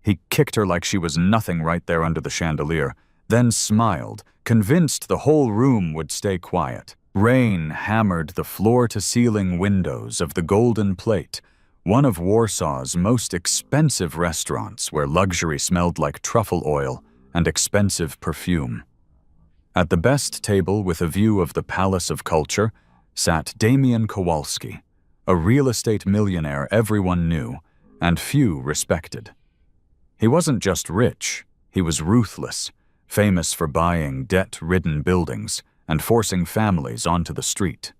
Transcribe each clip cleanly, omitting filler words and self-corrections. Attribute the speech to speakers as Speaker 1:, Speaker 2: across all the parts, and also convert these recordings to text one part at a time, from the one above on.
Speaker 1: He kicked her like she was nothing right there under the chandelier, then smiled, convinced the whole room would stay quiet. Rain hammered the floor-to-ceiling windows of the Golden Plate, one of Warsaw's most expensive restaurants where luxury smelled like truffle oil and expensive perfume. At the best table with a view of the Palace of Culture sat Damian Kowalski, a real estate millionaire everyone knew and few respected. He wasn't just rich, he was ruthless, famous for buying debt-ridden buildings and forcing families onto the street.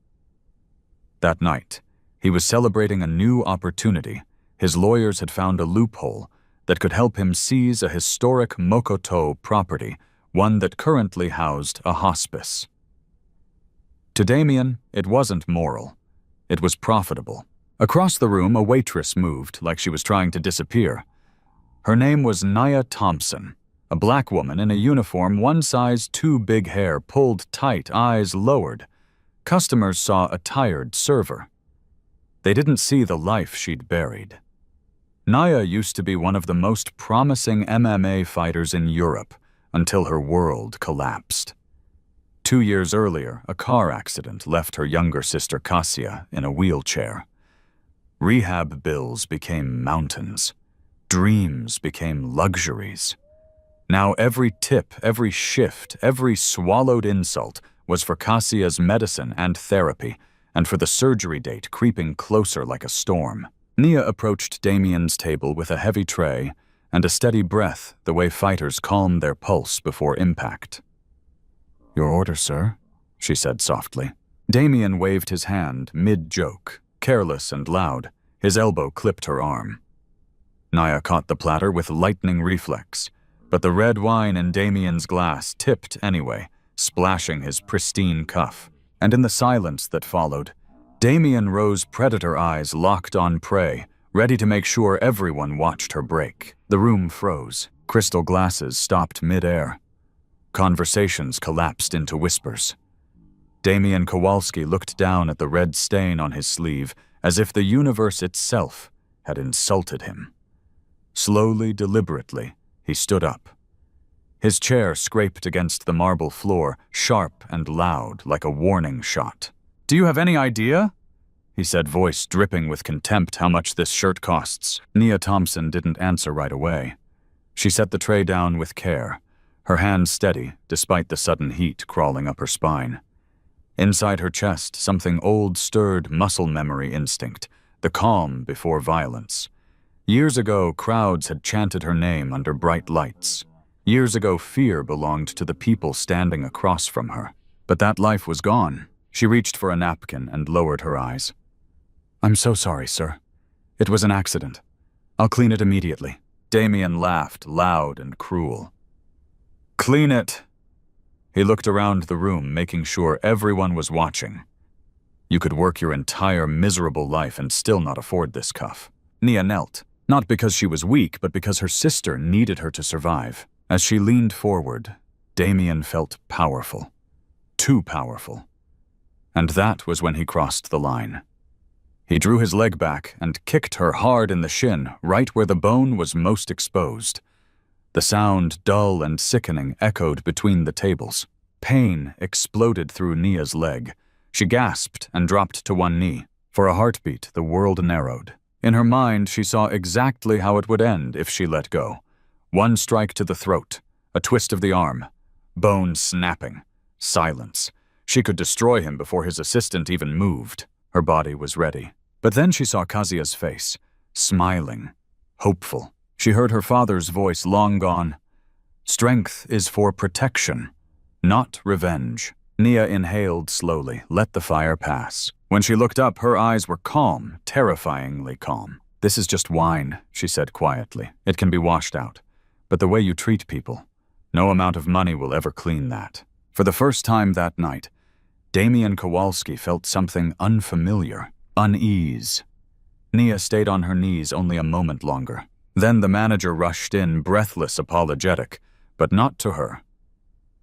Speaker 1: That night, he was celebrating a new opportunity. His lawyers had found a loophole that could help him seize a historic Mokoto property, one that currently housed a hospice. To Damian, it wasn't moral. It was profitable. Across the room, a waitress moved like she was trying to disappear. Her name was Nia Thompson, a black woman in a uniform one size too big, hair pulled tight, eyes lowered. Customers saw a tired server. They didn't see the life she'd buried. Nia used to be one of the most promising MMA fighters in Europe until her world collapsed. 2 years earlier, a car accident left her younger sister Kasia in a wheelchair. Rehab bills became mountains. Dreams became luxuries. Now every tip, every shift, every swallowed insult was for Kasia's medicine and therapy, and for the surgery date creeping closer like a storm. Nia approached Damian's table with a heavy tray and a steady breath, the way fighters calm their pulse before impact. "Your order, sir," she said softly. Damian waved his hand mid-joke, careless and loud. His elbow clipped her arm. Nia caught the platter with lightning reflex, but the red wine in Damian's glass tipped anyway, splashing his pristine cuff. And in the silence that followed, Damian Rose's predator eyes locked on prey, ready to make sure everyone watched her break. The room froze. Crystal glasses stopped mid-air. Conversations collapsed into whispers. Damian Kowalski looked down at the red stain on his sleeve as if the universe itself had insulted him. Slowly, deliberately, he stood up. His chair scraped against the marble floor, sharp and loud, like a warning shot. "Do you have any idea?" he said, voice dripping with contempt, "how much this shirt costs?" Nia Thompson didn't answer right away. She set the tray down with care, her hand steady despite the sudden heat crawling up her spine. Inside her chest, something old stirred muscle memory instinct, the calm before violence. Years ago, crowds had chanted her name under bright lights. Years ago, fear belonged to the people standing across from her. But that life was gone. She reached for a napkin and lowered her eyes. "I'm so sorry, sir. It was an accident. I'll clean it immediately." Damian laughed, loud and cruel. "Clean it." He looked around the room, making sure everyone was watching. You could work your entire miserable life and still not afford this cuff. Nia knelt, not because she was weak, but because her sister needed her to survive. As she leaned forward, Damian felt powerful. Too powerful. And that was when he crossed the line. He drew his leg back and kicked her hard in the shin, right where the bone was most exposed. The sound, dull and sickening, echoed between the tables. Pain exploded through Nia's leg. She gasped and dropped to one knee. For a heartbeat, the world narrowed. In her mind, she saw exactly how it would end if she let go. One strike to the throat, a twist of the arm, bone snapping, silence. She could destroy him before his assistant even moved. Her body was ready. But then she saw Kasia's face, smiling, hopeful. She heard her father's voice, long gone. "Strength is for protection, not revenge." Nia inhaled slowly, let the fire pass. When she looked up, her eyes were calm, terrifyingly calm. "This is just wine," she said quietly. "It can be washed out. But the way you treat people, no amount of money will ever clean that." For the first time that night, Damian Kowalski felt something unfamiliar, unease. Nia stayed on her knees only a moment longer. Then the manager rushed in, breathless, apologetic, but not to her.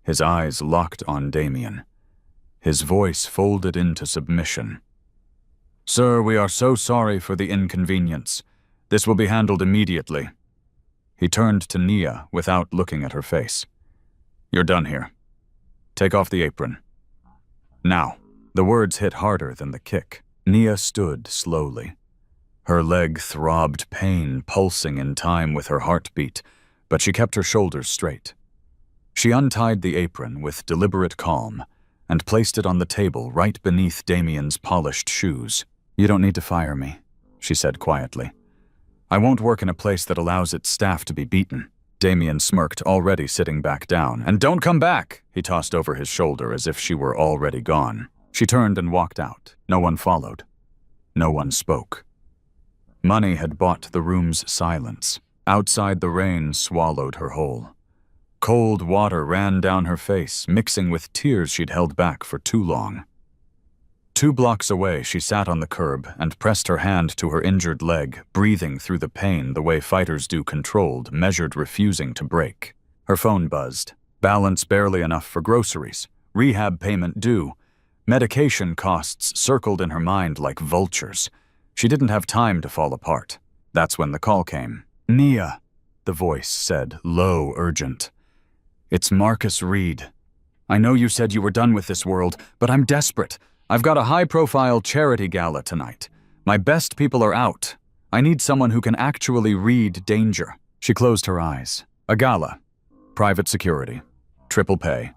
Speaker 1: His eyes locked on Damian. His voice folded into submission. "Sir, we are so sorry for the inconvenience. This will be handled immediately." He turned to Nia without looking at her face. "You're done here. Take off the apron. Now." The words hit harder than the kick. Nia stood slowly. Her leg throbbed pain, pulsing in time with her heartbeat, but she kept her shoulders straight. She untied the apron with deliberate calm and placed it on the table right beneath Damien's polished shoes. "You don't need to fire me," she said quietly. "I won't work in a place that allows its staff to be beaten." Damien smirked, already sitting back down. "And don't come back!" he tossed over his shoulder as if she were already gone. She turned and walked out. No one followed. No one spoke. Money had bought the room's silence. Outside, the rain swallowed her whole. Cold water ran down her face, mixing with tears she'd held back for too long. 2 blocks away, she sat on the curb and pressed her hand to her injured leg, breathing through the pain the way fighters do, controlled, measured, refusing to break. Her phone buzzed. Balance barely enough for groceries. Rehab payment due. Medication costs circled in her mind like vultures. She didn't have time to fall apart. That's when the call came. "Nia," the voice said, low, urgent. "It's Marcus Reed. I know you said you were done with this world, but I'm desperate. I've got a high-profile charity gala tonight. My best people are out. I need someone who can actually read danger." She closed her eyes. A gala. Private security. Triple pay.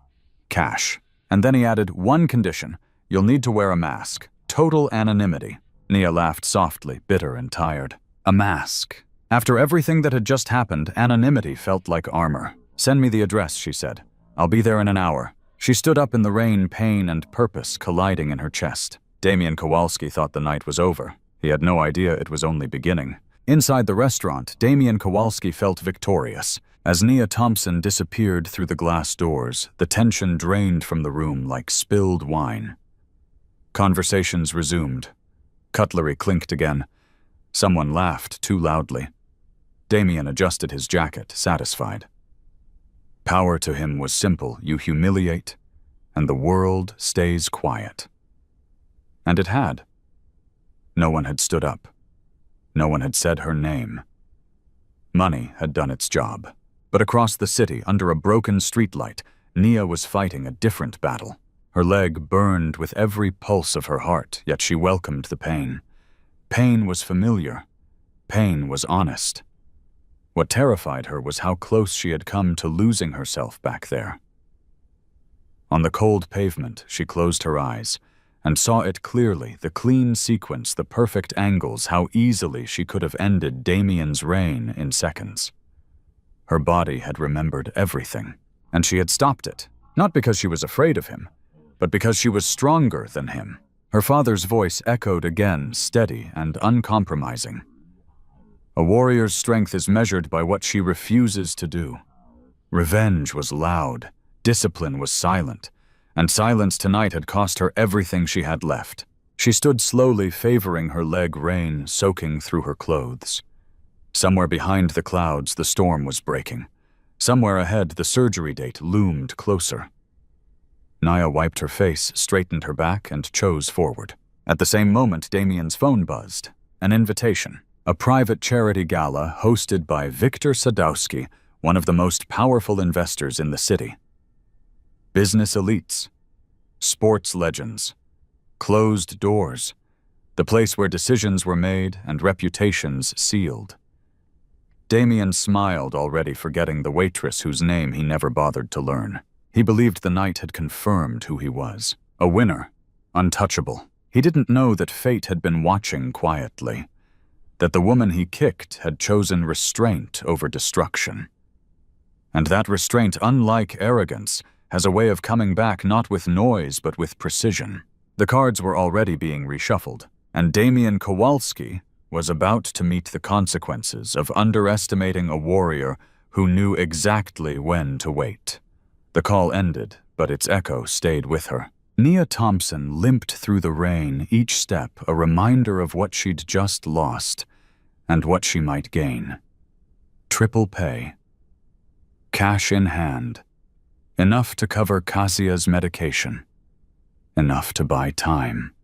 Speaker 1: Cash. And then he added, "One condition. You'll need to wear a mask. Total anonymity." Nia laughed softly, bitter and tired. A mask. After everything that had just happened, anonymity felt like armor. "Send me the address," she said. "I'll be there in an hour." She stood up in the rain, pain and purpose colliding in her chest. Damien Kowalski thought the night was over. He had no idea it was only beginning. Inside the restaurant, Damien Kowalski felt victorious. As Nia Thompson disappeared through the glass doors, the tension drained from the room like spilled wine. Conversations resumed. Cutlery clinked again. Someone laughed too loudly. Damien adjusted his jacket, satisfied. Power to him was simple. You humiliate, and the world stays quiet. And it had. No one had stood up. No one had said her name. Money had done its job. But across the city, under a broken streetlight, Nia was fighting a different battle. Her leg burned with every pulse of her heart, yet she welcomed the pain. Pain was familiar. Pain was honest. What terrified her was how close she had come to losing herself back there. On the cold pavement, she closed her eyes and saw it clearly, the clean sequence, the perfect angles, how easily she could have ended Damien's reign in seconds. Her body had remembered everything, and she had stopped it, not because she was afraid of him, but because she was stronger than him. Her father's voice echoed again, steady and uncompromising. A warrior's strength is measured by what she refuses to do. Revenge was loud, discipline was silent, and silence tonight had cost her everything she had left. She stood slowly, favoring her leg, rain soaking through her clothes. Somewhere behind the clouds, the storm was breaking. Somewhere ahead, the surgery date loomed closer. Nia wiped her face, straightened her back, and chose forward. At the same moment, Damien's phone buzzed. An invitation. A private charity gala hosted by Victor Sadowski, one of the most powerful investors in the city. Business elites. Sports legends. Closed doors. The place where decisions were made and reputations sealed. Damien smiled, already forgetting the waitress whose name he never bothered to learn. He believed the night had confirmed who he was. A winner. Untouchable. He didn't know that fate had been watching quietly. That the woman he kicked had chosen restraint over destruction. And that restraint, unlike arrogance, has a way of coming back not with noise but with precision. The cards were already being reshuffled, and Damien Kowalski was about to meet the consequences of underestimating a warrior who knew exactly when to wait. The call ended, but its echo stayed with her. Nia Thompson limped through the rain, each step a reminder of what she'd just lost and what she might gain. Triple pay. Cash in hand. Enough to cover Kasia's medication. Enough to buy time.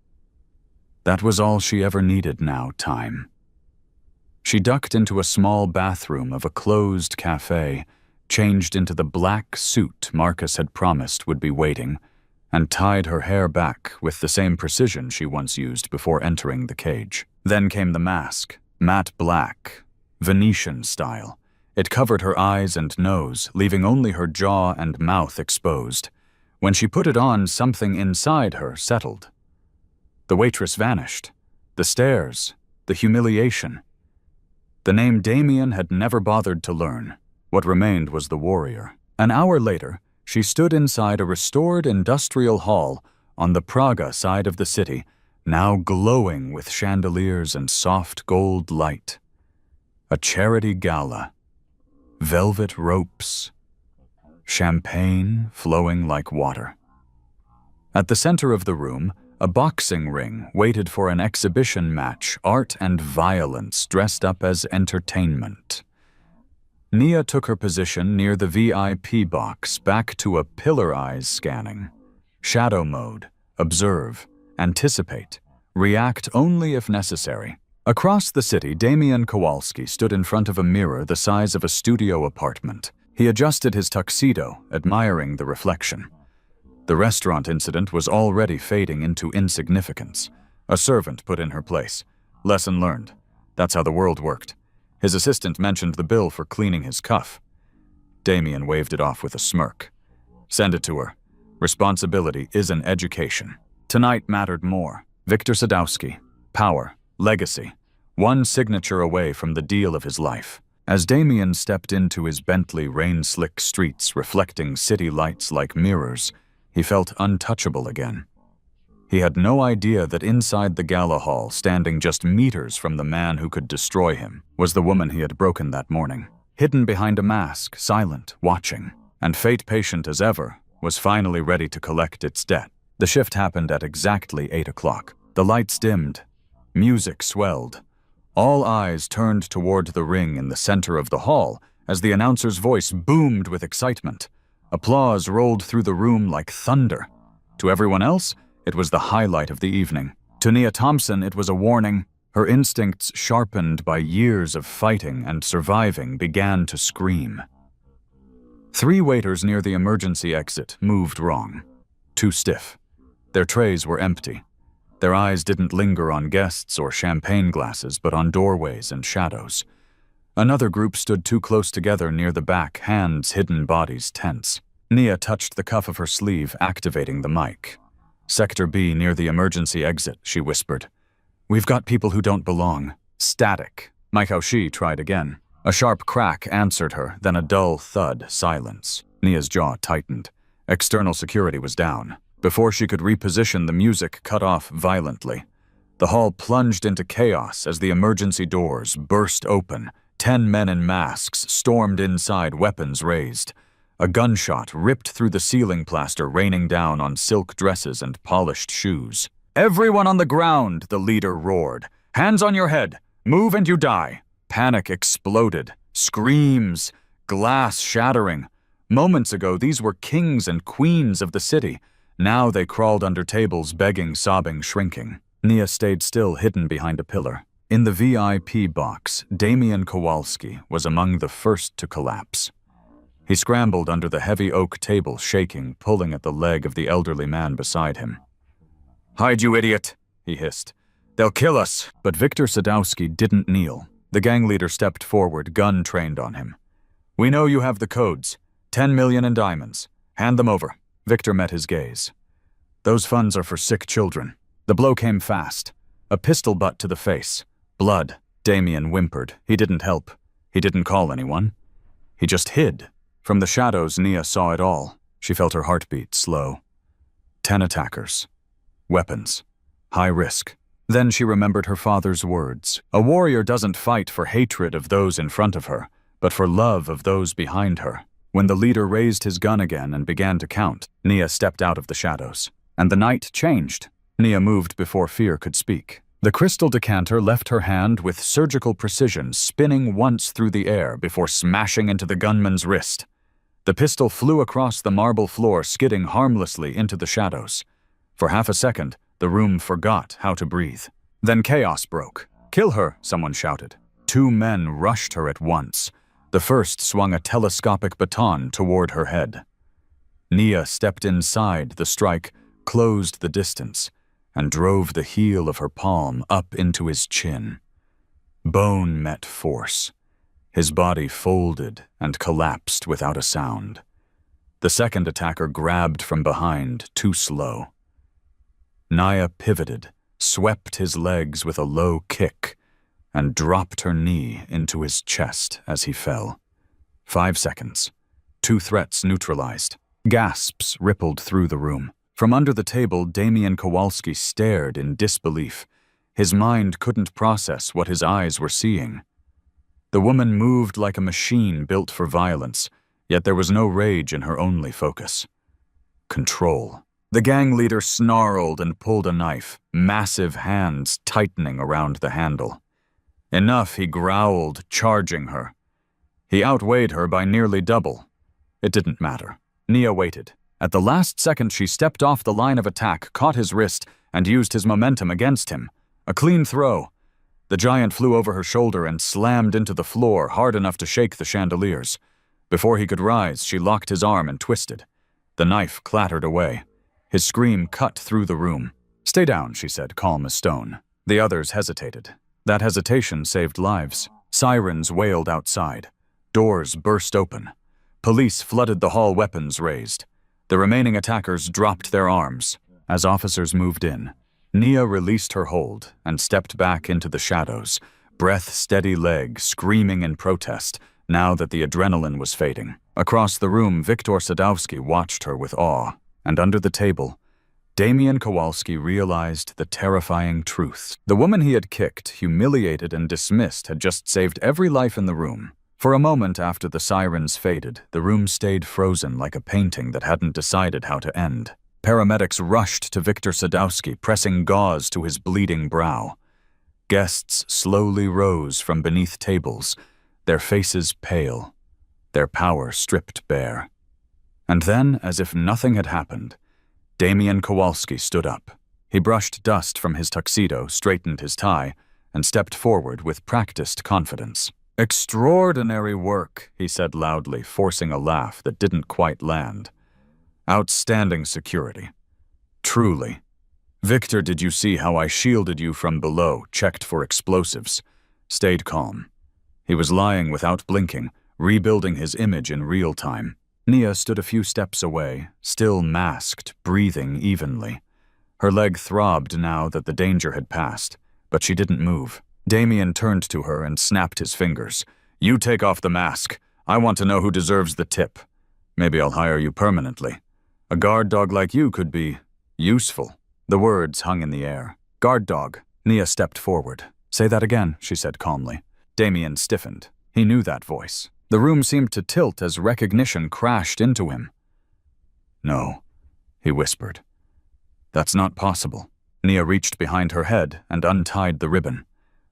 Speaker 1: That was all she ever needed now, time. She ducked into a small bathroom of a closed cafe, changed into the black suit Marcus had promised would be waiting, and tied her hair back with the same precision she once used before entering the cage. Then came the mask, matte black, Venetian style. It covered her eyes and nose, leaving only her jaw and mouth exposed. When she put it on, something inside her settled. The waitress vanished. The stares, the humiliation. The name Damien had never bothered to learn. What remained was the warrior. An hour later, she stood inside a restored industrial hall on the Praga side of the city, now glowing with chandeliers and soft gold light. A charity gala. Velvet ropes. Champagne flowing like water. At the center of the room, a boxing ring waited for an exhibition match, art and violence dressed up as entertainment. Nia took her position near the VIP box, back to a pillar eyes scanning. Shadow mode, observe, anticipate, react only if necessary. Across the city, Damian Kowalski stood in front of a mirror the size of a studio apartment. He adjusted his tuxedo, admiring the reflection. The restaurant incident was already fading into insignificance. A servant put in her place. Lesson learned. That's how the world worked. His assistant mentioned the bill for cleaning his cuff. Damien waved it off with a smirk. Send it to her. Responsibility is an education. Tonight mattered more. Victor Sadowski. Power. Legacy. One signature away from the deal of his life. As Damien stepped into his Bentley rain-slick streets reflecting city lights like mirrors, he felt untouchable again. He had no idea that inside the gala hall, standing just meters from the man who could destroy him, was the woman he had broken that morning. Hidden behind a mask, silent, watching, and fate patient as ever, was finally ready to collect its debt. The shift happened at exactly 8 o'clock. The lights dimmed. Music swelled. All eyes turned toward the ring in the center of the hall as the announcer's voice boomed with excitement. Applause rolled through the room like thunder. To everyone else, it was the highlight of the evening. To Nia Thompson, it was a warning. Her instincts, sharpened by years of fighting and surviving, began to scream. 3 waiters near the emergency exit moved wrong. Too stiff. Their trays were empty. Their eyes didn't linger on guests or champagne glasses, but on doorways and shadows. Another group stood too close together near the back, hands hidden, bodies tense. Nia touched the cuff of her sleeve, activating the mic. Sector B near the emergency exit, she whispered. We've got people who don't belong. Static. Mike Aoshi tried again. A sharp crack answered her, then a dull thud, silence. Nia's jaw tightened. External security was down. Before she could reposition, the music cut off violently. The hall plunged into chaos as the emergency doors burst open. 10 men in masks stormed inside, weapons raised. A gunshot ripped through the ceiling plaster, raining down on silk dresses and polished shoes. Everyone on the ground, the leader roared. Hands on your head. Move and you die. Panic exploded. Screams. Glass shattering. Moments ago, these were kings and queens of the city. Now they crawled under tables, begging, sobbing, shrinking. Nia stayed still, hidden behind a pillar. In the VIP box, Damian Kowalski was among the first to collapse. He scrambled under the heavy oak table, shaking, pulling at the leg of the elderly man beside him. Hide, you idiot, he hissed. They'll kill us. But Victor Sadowski didn't kneel. The gang leader stepped forward, gun trained on him. We know you have the codes. 10 million in diamonds. Hand them over. Victor met his gaze. Those funds are for sick children. The blow came fast. A pistol butt to the face. Blood. Damien whimpered. He didn't help. He didn't call anyone. He just hid. From the shadows, Nia saw it all. She felt her heartbeat slow. 10 attackers. Weapons. High risk. Then she remembered her father's words. A warrior doesn't fight for hatred of those in front of her, but for love of those behind her. When the leader raised his gun again and began to count, Nia stepped out of the shadows. And the night changed. Nia moved before fear could speak. The crystal decanter left her hand with surgical precision, spinning once through the air before smashing into the gunman's wrist. The pistol flew across the marble floor, skidding harmlessly into the shadows. For half a second, the room forgot how to breathe. Then chaos broke. Kill her, someone shouted. Two men rushed her at once. The first swung a telescopic baton toward her head. Nia stepped inside the strike, closed the distance, and drove the heel of her palm up into his chin. Bone met force. His body folded and collapsed without a sound. The second attacker grabbed from behind, too slow. Nia pivoted, swept his legs with a low kick, and dropped her knee into his chest as he fell. 5 seconds. 2 threats neutralized. Gasps rippled through the room. From under the table, Damian Kowalski stared in disbelief. His mind couldn't process what his eyes were seeing. The woman moved like a machine built for violence, yet there was no rage in her only focus. Control. The gang leader snarled and pulled a knife, massive hands tightening around the handle. Enough, he growled, charging her. He outweighed her by nearly double. It didn't matter. Nia waited. At the last second, she stepped off the line of attack, caught his wrist, and used his momentum against him. A clean throw. The giant flew over her shoulder and slammed into the floor hard enough to shake the chandeliers. Before he could rise, she locked his arm and twisted. The knife clattered away. His scream cut through the room. "Stay down," she said, calm as stone. The others hesitated. That hesitation saved lives. Sirens wailed outside. Doors burst open. Police flooded the hall, weapons raised. The remaining attackers dropped their arms. As officers moved in, Nia released her hold and stepped back into the shadows, breath-steady leg screaming in protest now that the adrenaline was fading. Across the room, Viktor Sadowski watched her with awe, and under the table, Damian Kowalski realized the terrifying truth. The woman he had kicked, humiliated, and dismissed had just saved every life in the room. For a moment after the sirens faded, the room stayed frozen like a painting that hadn't decided how to end. Paramedics rushed to Viktor Sadowski, pressing gauze to his bleeding brow. Guests slowly rose from beneath tables, their faces pale, their power stripped bare. And then, as if nothing had happened, Damian Kowalski stood up. He brushed dust from his tuxedo, straightened his tie, and stepped forward with practiced confidence. "Extraordinary work," he said loudly, forcing a laugh that didn't quite land. "Outstanding security. Truly. Victor, did you see how I shielded you from below, checked for explosives? Stayed calm." He was lying without blinking, rebuilding his image in real time. Nia stood a few steps away, still masked, breathing evenly. Her leg throbbed now that the danger had passed, but she didn't move. Damian turned to her and snapped his fingers. "You take off the mask. I want to know who deserves the tip. Maybe I'll hire you permanently. A guard dog like you could be useful." The words hung in the air. "Guard dog." Nia stepped forward. "Say that again," she said calmly. Damian stiffened. He knew that voice. The room seemed to tilt as recognition crashed into him. "No," he whispered. "That's not possible." Nia reached behind her head and untied the ribbon.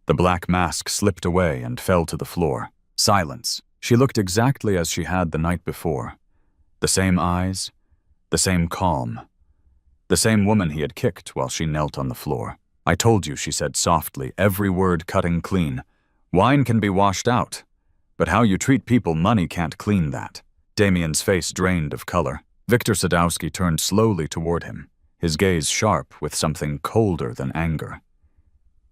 Speaker 1: The black mask slipped away and fell to the floor. Silence. She looked exactly as she had the night before. The same eyes, the same calm. The same woman he had kicked while she knelt on the floor. "I told you," she said softly, every word cutting clean. "Wine can be washed out, but how you treat people, money can't clean that." Damian's face drained of color. Viktor Sadowski turned slowly toward him, his gaze sharp with something colder than anger.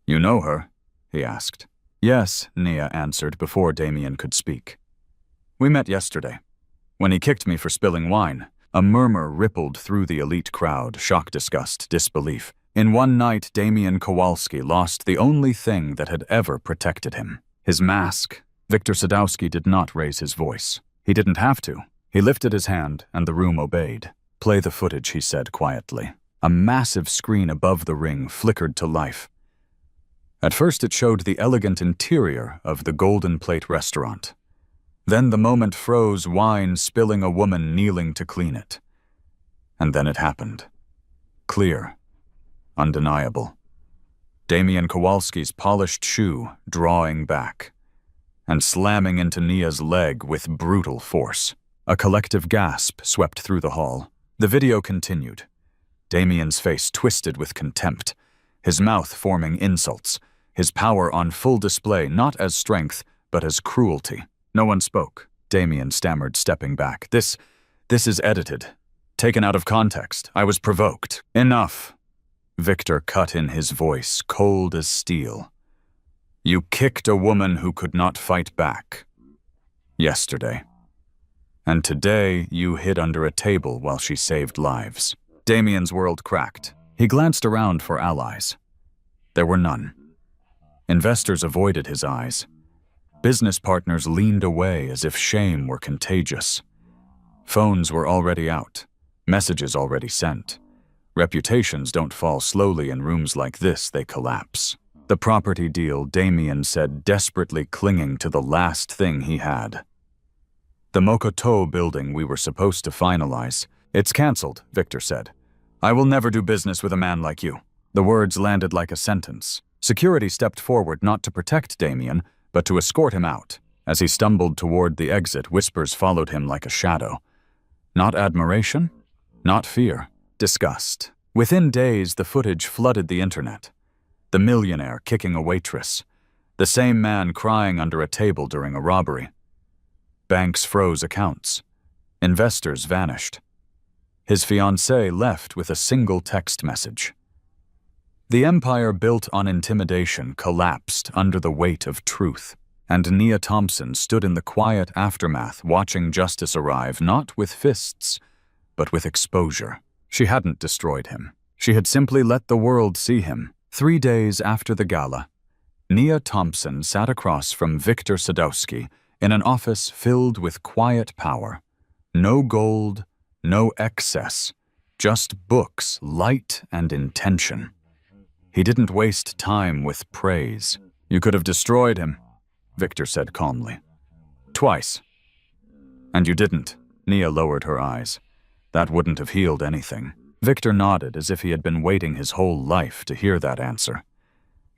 Speaker 1: "You know her?" he asked. "Yes," Nia answered before Damian could speak. "We met yesterday. When he kicked me for spilling wine." A murmur rippled through the elite crowd, shock, disgust, disbelief. In one night, Damian Kowalski lost the only thing that had ever protected him. His mask. Viktor Sadowski did not raise his voice. He didn't have to. He lifted his hand, and the room obeyed. "Play the footage," he said quietly. A massive screen above the ring flickered to life. At first it showed the elegant interior of the Golden Plate restaurant. Then the moment froze, wine spilling, a woman kneeling to clean it. And then it happened. Clear. Undeniable. Damian Kowalski's polished shoe drawing back and slamming into Nia's leg with brutal force. A collective gasp swept through the hall. The video continued. Damian's face twisted with contempt, his mouth forming insults, his power on full display not as strength, but as cruelty. No one spoke. Damien stammered, stepping back. This is edited. Taken out of context. I was provoked. Enough. Victor cut in, his voice cold as steel. You kicked a woman who could not fight back. Yesterday. And today you hid under a table while she saved lives. Damien's world cracked. He glanced around for allies. There were none. Investors avoided his eyes. Business partners leaned away as if shame were contagious. Phones were already out. Messages already sent. Reputations don't fall slowly in rooms like this, they collapse. The property deal, Damien said, desperately clinging to the last thing he had. The Mokoto building we were supposed to finalize. It's cancelled, Victor said. I will never do business with a man like you. The words landed like a sentence. Security stepped forward not to protect Damien, but to escort him out. As he stumbled toward the exit, whispers followed him like a shadow. Not admiration, not fear, disgust. Within days, the footage flooded the internet. The millionaire kicking a waitress. The same man crying under a table during a robbery. Banks froze accounts. Investors vanished. His fiancée left with a single text message. The empire built on intimidation collapsed under the weight of truth, and Nia Thompson stood in the quiet aftermath watching justice arrive not with fists, but with exposure. She hadn't destroyed him. She had simply let the world see him. 3 days after the gala, Nia Thompson sat across from Victor Sadowski in an office filled with quiet power. No gold, no excess, just books, light and intention. He didn't waste time with praise. You could have destroyed him, Victor said calmly. Twice. And you didn't. Nia lowered her eyes. That wouldn't have healed anything. Victor nodded as if he had been waiting his whole life to hear that answer.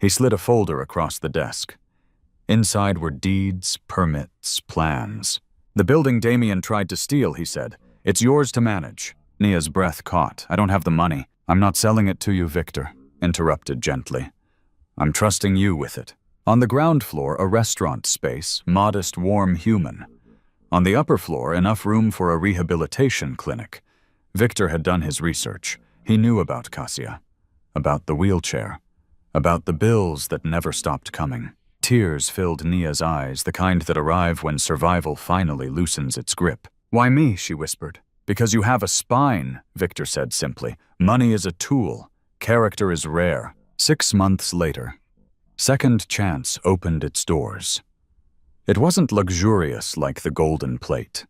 Speaker 1: He slid a folder across the desk. Inside were deeds, permits, plans. The building Damien tried to steal, he said. It's yours to manage. Nia's breath caught. I don't have the money. I'm not selling it to you, Victor, interrupted gently. I'm trusting you with it. On the ground floor, a restaurant space, modest, warm, human. On the upper floor, enough room for a rehabilitation clinic. Victor had done his research. He knew about Cassia, about the wheelchair, about the bills that never stopped coming. Tears filled Nia's eyes, the kind that arrive when survival finally loosens its grip. Why me, she whispered. Because you have a spine, Victor said simply. Money is a tool. Character is rare. 6 months later, Second Chance opened its doors. It wasn't luxurious like the Golden Plate.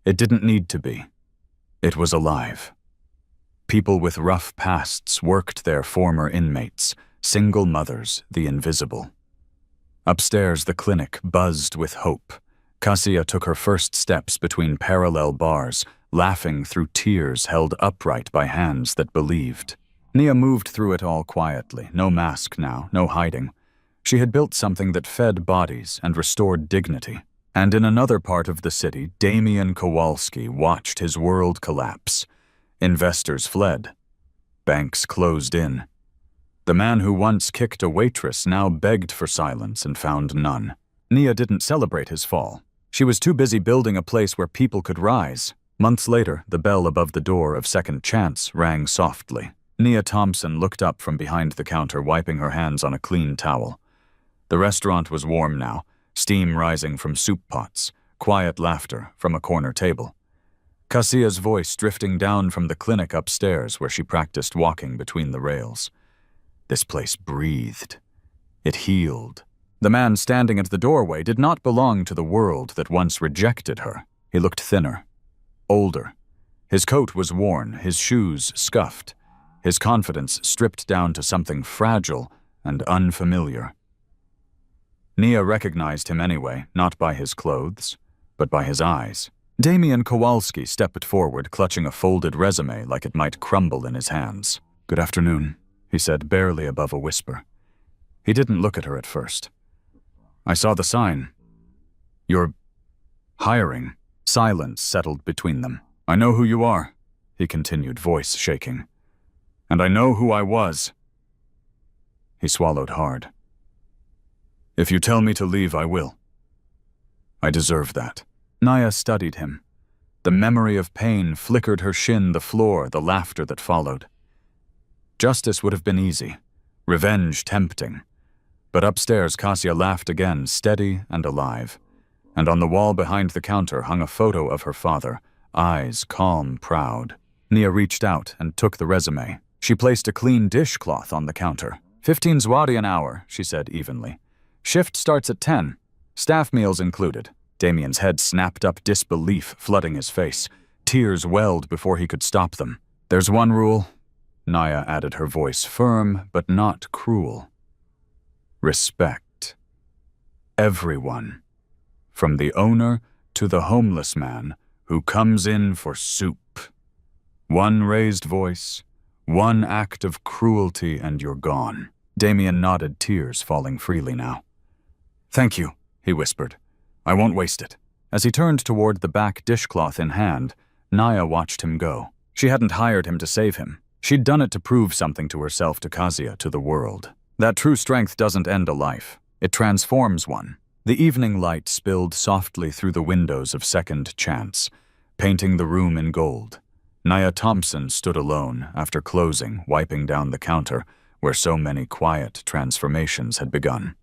Speaker 1: It didn't need to be. It was alive. People with rough pasts worked there, former inmates, single mothers, the invisible. Upstairs, the clinic buzzed with hope. Cassia took her first steps between parallel bars, laughing through tears held upright by hands that believed. Nia moved through it all quietly, no mask now, no hiding. She had built something that fed bodies and restored dignity. And in another part of the city, Damien Kowalski watched his world collapse. Investors fled. Banks closed in. The man who once kicked a waitress now begged for silence and found none. Nia didn't celebrate his fall. She was too busy building a place where people could rise. Months later, the bell above the door of Second Chance rang softly. Nia Thompson looked up from behind the counter, wiping her hands on a clean towel. The restaurant was warm now, steam rising from soup pots, quiet laughter from a corner table. Cassia's voice drifting down from the clinic upstairs where she practiced walking between the rails. This place breathed. It healed. The man standing at the doorway did not belong to the world that once rejected her. He looked thinner, older. His coat was worn, his shoes scuffed, his confidence stripped down to something fragile and unfamiliar. Nia recognized him anyway, not by his clothes, but by his eyes. Damien Kowalski stepped forward, clutching a folded resume like it might crumble in his hands. "Good afternoon," he said, barely above a whisper. He didn't look at her at first. "I saw the sign. You're hiring." Silence settled between them. "I know who you are," he continued, voice shaking. "And I know who I was." He swallowed hard. If you tell me to leave, I will. I deserve that. Naya studied him. The memory of pain flickered her shin, the floor, the laughter that followed. Justice would have been easy, revenge tempting. But upstairs, Kasia laughed again, steady and alive. And on the wall behind the counter hung a photo of her father, eyes calm, proud. Nia reached out and took the resume. She placed a clean dishcloth on the counter. 15 zloty an hour, she said evenly. Shift starts at 10. Staff meals included. Damien's head snapped up, disbelief flooding his face. Tears welled before he could stop them. There's one rule, Naya added, her voice firm but not cruel. Respect. Everyone. From the owner to the homeless man who comes in for soup. One raised voice, one act of cruelty, and you're gone. Damien nodded, tears falling freely now. Thank you, he whispered. I won't waste it. As he turned toward the back dishcloth in hand, Naya watched him go. She hadn't hired him to save him. She'd done it to prove something to herself, to Kasia, to the world. That true strength doesn't end a life. It transforms one. The evening light spilled softly through the windows of Second Chance, painting the room in gold. Naya Thompson stood alone after closing, wiping down the counter where so many quiet transformations had begun.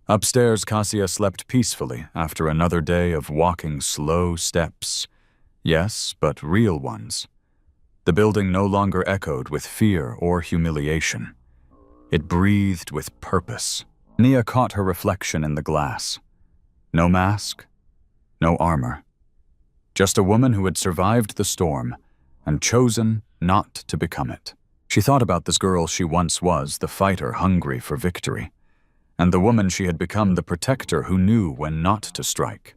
Speaker 1: Upstairs, Kasia slept peacefully after another day of walking slow steps. Yes, but real ones. The building no longer echoed with fear or humiliation. It breathed with purpose. Nia caught her reflection in the glass. No mask, no armor. Just a woman who had survived the storm and chosen not to become it. She thought about this girl she once was, the fighter hungry for victory, and the woman she had become, the protector who knew when not to strike.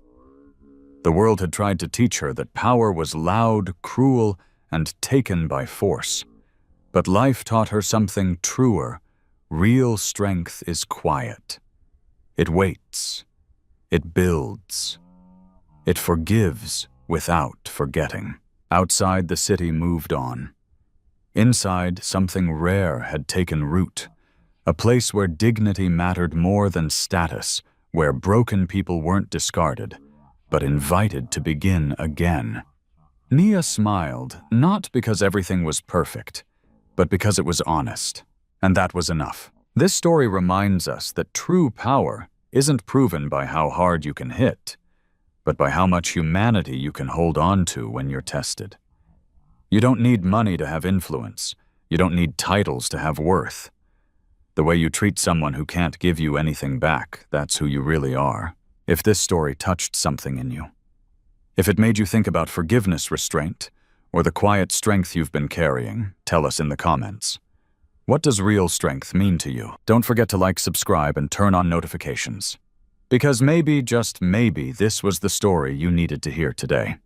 Speaker 1: The world had tried to teach her that power was loud, cruel, and taken by force. But life taught her something truer. Real strength is quiet. It waits. It builds. It forgives without forgetting. Outside, the city moved on. Inside, something rare had taken root. A place where dignity mattered more than status, where broken people weren't discarded, but invited to begin again. Nia smiled, not because everything was perfect, but because it was honest. And that was enough. This story reminds us that true power isn't proven by how hard you can hit, but by how much humanity you can hold on to when you're tested. You don't need money to have influence. You don't need titles to have worth. The way you treat someone who can't give you anything back, that's who you really are. If this story touched something in you, if it made you think about forgiveness, restraint, or the quiet strength you've been carrying, tell us in the comments. What does real strength mean to you? Don't forget to like, subscribe, and turn on notifications. Because maybe, just maybe, this was the story you needed to hear today.